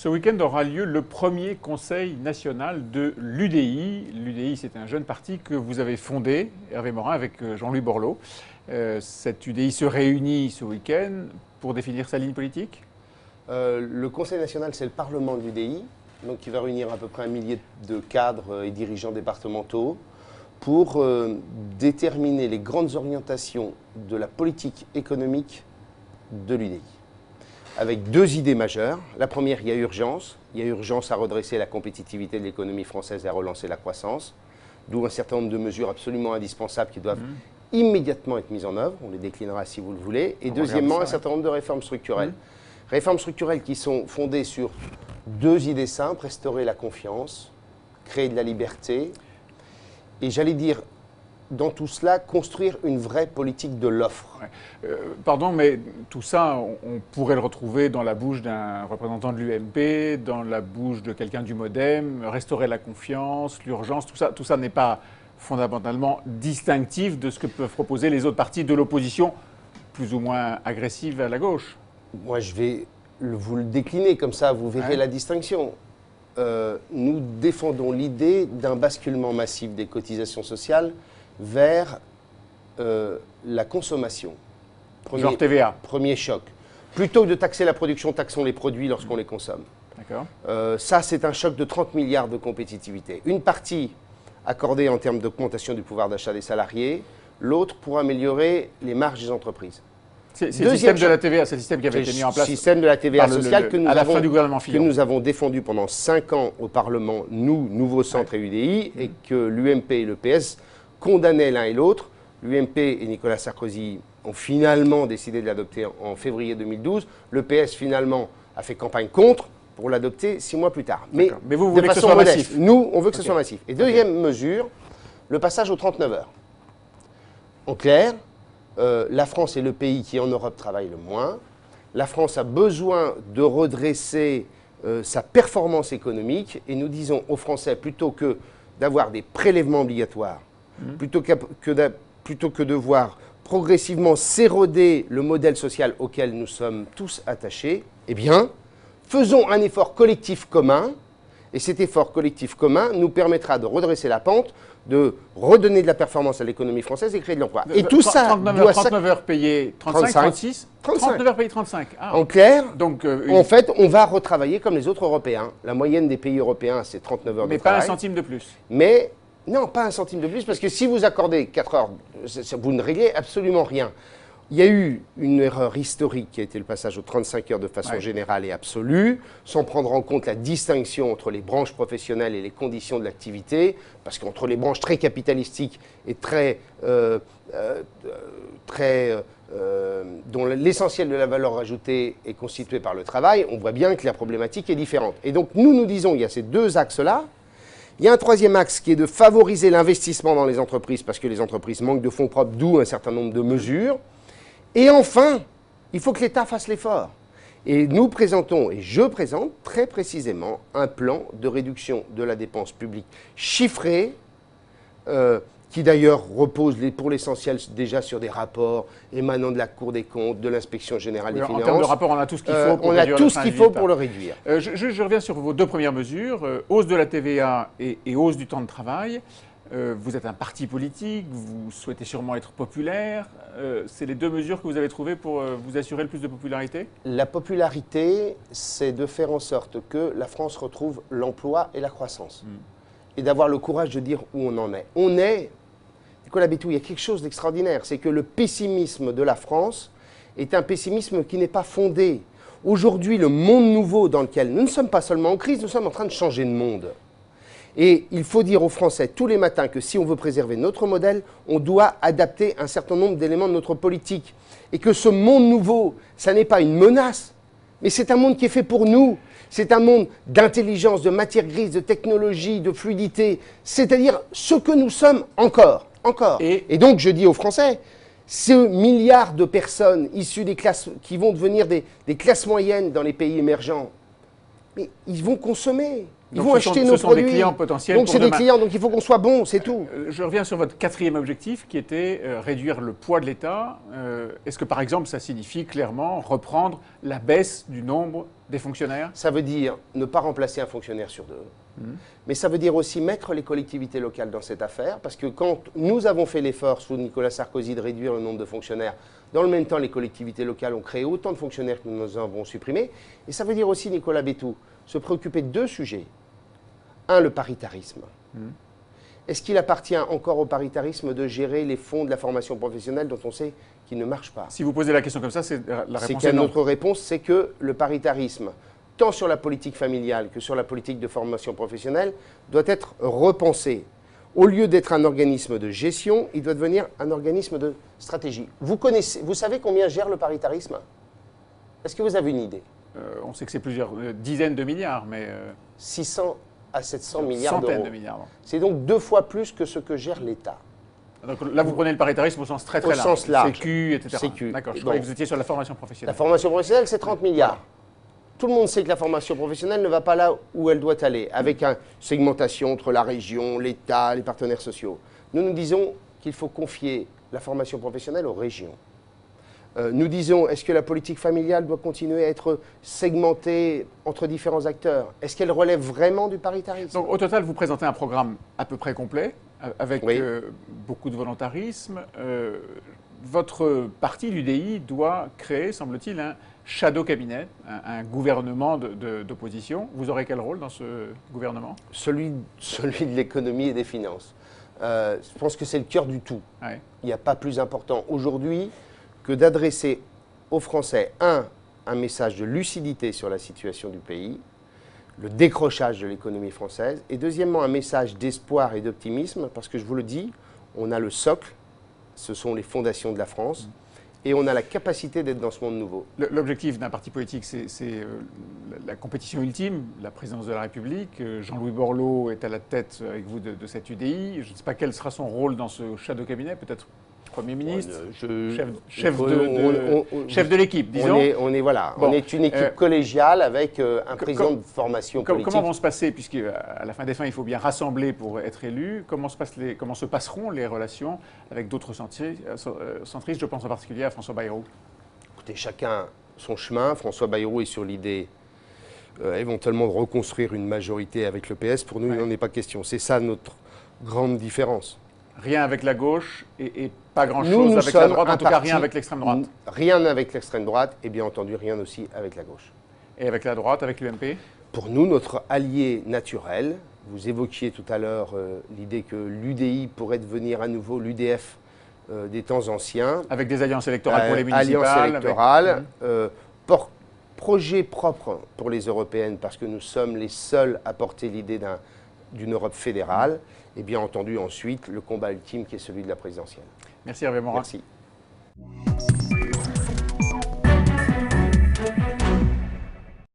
Ce week-end aura lieu le premier conseil national de l'UDI. L'UDI, c'est un jeune parti que vous avez fondé, Hervé Morin, avec Jean-Louis Borloo. Cette UDI se réunit ce week-end pour définir sa ligne politique? Le Conseil national, c'est le Parlement de l'UDI, donc qui va réunir à peu près 1 millier de cadres et dirigeants départementaux pour déterminer les grandes orientations de la politique économique de l'UDI. Avec 2 idées majeures. La première, il y a urgence. Il y a urgence à redresser la compétitivité de l'économie française et à relancer la croissance. D'où un certain nombre de mesures absolument indispensables qui doivent immédiatement être mises en œuvre. On les déclinera si vous le voulez. Et deuxièmement, un certain nombre de réformes structurelles. Réformes structurelles qui sont fondées sur 2 idées simples: restaurer la confiance, créer de la liberté. Et j'allais dire, dans tout cela, construire une vraie politique de l'offre. Pardon, mais tout ça, on pourrait le retrouver dans la bouche d'un représentant de l'UMP, dans la bouche de quelqu'un du MoDem, restaurer la confiance, l'urgence, tout ça n'est pas fondamentalement distinctif de ce que peuvent proposer les autres partis de l'opposition, plus ou moins agressive à la gauche. Moi, je vais vous le décliner, comme ça vous verrez la distinction. Nous défendons l'idée d'un basculement massif des cotisations sociales vers la consommation. Genre TVA. Premier choc. Plutôt que de taxer la production, taxons les produits lorsqu'on les consomme. D'accord. Ça, c'est un choc de 30 milliards de compétitivité. Une partie accordée en termes d'augmentation du pouvoir d'achat des salariés, l'autre pour améliorer les marges des entreprises. C'est le système de la TVA, c'est le système qui avait été mis en place. Le système de la TVA sociale que nous avons défendu pendant 5 ans au Parlement, nous, Nouveau Centre et UDI, et que l'UMP et le PS condamnaient l'un et l'autre. L'UMP et Nicolas Sarkozy ont finalement décidé de l'adopter en février 2012. Le PS, finalement, a fait campagne contre pour l'adopter 6 mois plus tard. Mais vous voulez que ce soit massif? Nous, on veut que ce soit massif. Et deuxième mesure, le passage aux 39 heures. En clair, la France est le pays qui en Europe travaille le moins. La France a besoin de redresser sa performance économique et nous disons aux Français, plutôt que d'avoir des prélèvements obligatoires, plutôt que de voir progressivement s'éroder le modèle social auquel nous sommes tous attachés, eh bien, faisons un effort collectif commun, et cet effort collectif commun nous permettra de redresser la pente, de redonner de la performance à l'économie française et créer de l'emploi. Et tout ça 39 heures payées 35, 36 39 heures payées 35. Ah. En clair, donc, en fait, on va retravailler comme les autres Européens. La moyenne des pays européens, c'est 39 heures de travail. Mais pas un centime de plus. Mais non, pas un centime de plus, parce que si vous accordez 4 heures, vous ne réglez absolument rien. Il y a eu une erreur historique qui a été le passage aux 35 heures de façon générale et absolue, sans prendre en compte la distinction entre les branches professionnelles et les conditions de l'activité, parce qu'entre les branches très capitalistiques et dont l'essentiel de la valeur ajoutée est constitué par le travail, on voit bien que la problématique est différente. Et donc nous disons, il y a ces 2 axes-là. Il y a un troisième axe qui est de favoriser l'investissement dans les entreprises, parce que les entreprises manquent de fonds propres, d'où un certain nombre de mesures. Et enfin, il faut que l'État fasse l'effort. Et nous présentons, et je présente très précisément, un plan de réduction de la dépense publique chiffré, qui d'ailleurs repose pour l'essentiel déjà sur des rapports émanant de la Cour des comptes, de l'Inspection générale des finances. En termes de rapport, on a tout ce qu'il faut pour on a tout ce qu'il faut pour le réduire. Je reviens sur vos 2 premières mesures, hausse de la TVA et hausse du temps de travail. Vous êtes un parti politique, vous souhaitez sûrement être populaire. C'est les 2 mesures que vous avez trouvées pour vous assurer le plus de popularité? La popularité, c'est de faire en sorte que la France retrouve l'emploi et la croissance. Et d'avoir le courage de dire où on en est. Nicolas Bétou, il y a quelque chose d'extraordinaire, c'est que le pessimisme de la France est un pessimisme qui n'est pas fondé. Aujourd'hui, le monde nouveau dans lequel nous ne sommes pas seulement en crise, nous sommes en train de changer de monde. Et il faut dire aux Français tous les matins que si on veut préserver notre modèle, on doit adapter un certain nombre d'éléments de notre politique. Et que ce monde nouveau, ça n'est pas une menace, mais c'est un monde qui est fait pour nous. C'est un monde d'intelligence, de matière grise, de technologie, de fluidité. C'est-à-dire ce que nous sommes encore. Et donc je dis aux Français, ce milliard de personnes issues des classes qui vont devenir des classes moyennes dans les pays émergents, Mais ils vont consommer. Ils Donc vont acheter nos produits. Ce sont des clients potentiels Donc pour c'est des demain. clients, donc il faut qu'on soit bon, c'est tout. Je reviens sur votre quatrième objectif qui était réduire le poids de l'État. Est-ce que par exemple ça signifie clairement reprendre la baisse du nombre des fonctionnaires? Ça veut dire ne pas remplacer un fonctionnaire sur deux. Mais ça veut dire aussi mettre les collectivités locales dans cette affaire, parce que quand nous avons fait l'effort sous Nicolas Sarkozy de réduire le nombre de fonctionnaires, dans le même temps les collectivités locales ont créé autant de fonctionnaires que nous avons supprimés. Et ça veut dire aussi, Nicolas Bétou, se préoccuper de deux sujets. Un, le paritarisme. Est-ce qu'il appartient encore au paritarisme de gérer les fonds de la formation professionnelle dont on sait qu'ils ne marchent pas? Si vous posez la question comme ça, c'est la réponse est non. Notre réponse, c'est que le paritarisme, tant sur la politique familiale que sur la politique de formation professionnelle, doit être repensé. Au lieu d'être un organisme de gestion, il doit devenir un organisme de stratégie. Vous savez combien gère le paritarisme? Est-ce que vous avez une idée? On sait que c'est plusieurs dizaines de milliards, mais 600 à 700 milliards d'euros. centaines de milliards. C'est donc 2 fois plus que ce que gère l'État. Donc là, vous prenez le paritarisme au sens très large. Sens large. Sécu, etc. Sécu. D'accord, je croyais que vous étiez sur la formation La professionnelle. formation professionnelle, c'est 30 milliards. Tout le monde sait que la formation professionnelle ne va pas là où elle doit aller, avec une segmentation entre la région, l'État, les partenaires sociaux. Nous disons qu'il faut confier la formation professionnelle aux régions. Nous disons, est-ce que la politique familiale doit continuer à être segmentée entre différents acteurs? Est-ce qu'elle relève vraiment du paritarisme? Donc au total, vous présentez un programme à peu près complet, avec Oui. beaucoup de volontarisme. Votre parti, l'UDI, doit créer, semble-t-il, un shadow cabinet, un gouvernement d'opposition. Vous aurez quel rôle dans ce gouvernement? Celui de l'économie et des finances. Je pense que c'est le cœur du tout. Ouais. Il n'y a pas plus important aujourd'hui que d'adresser aux Français, un message de lucidité sur la situation du pays, le décrochage de l'économie française, et deuxièmement, un message d'espoir et d'optimisme, parce que je vous le dis, on a le socle, ce sont les fondations de la France, et on a la capacité d'être dans ce monde nouveau. L'objectif d'un parti politique, c'est la compétition ultime, la présidence de la République. Jean-Louis Borloo est à la tête avec vous de cette UDI. Je ne sais pas quel sera son rôle dans ce shadow cabinet, peut-être Premier ministre, chef de l'équipe, disons. On est une équipe collégiale avec un président de formation politique. Comment vont se passer, puisque à la fin des fins, il faut bien rassembler pour être élu, comment se passeront les relations avec d'autres centristes? Je pense en particulier à François Bayrou. Écoutez, chacun son chemin. François Bayrou est sur l'idée éventuellement de reconstruire une majorité avec le PS. Pour nous, il n'en est pas question. C'est ça notre grande différence. Rien avec la gauche et pas grand-chose avec la droite, en tout cas rien avec l'extrême droite. Rien avec l'extrême droite et bien entendu rien aussi avec la gauche. Et avec la droite, avec l'UMP? Pour nous, notre allié naturel, vous évoquiez tout à l'heure l'idée que l'UDI pourrait devenir à nouveau l'UDF des temps anciens. Avec des alliances électorales pour les municipales. Alliances électorales, projet propre pour les européennes parce que nous sommes les seuls à porter l'idée d'une Europe fédérale. Et bien entendu, ensuite, le combat ultime qui est celui de la présidentielle. Merci Hervé Morin. Merci.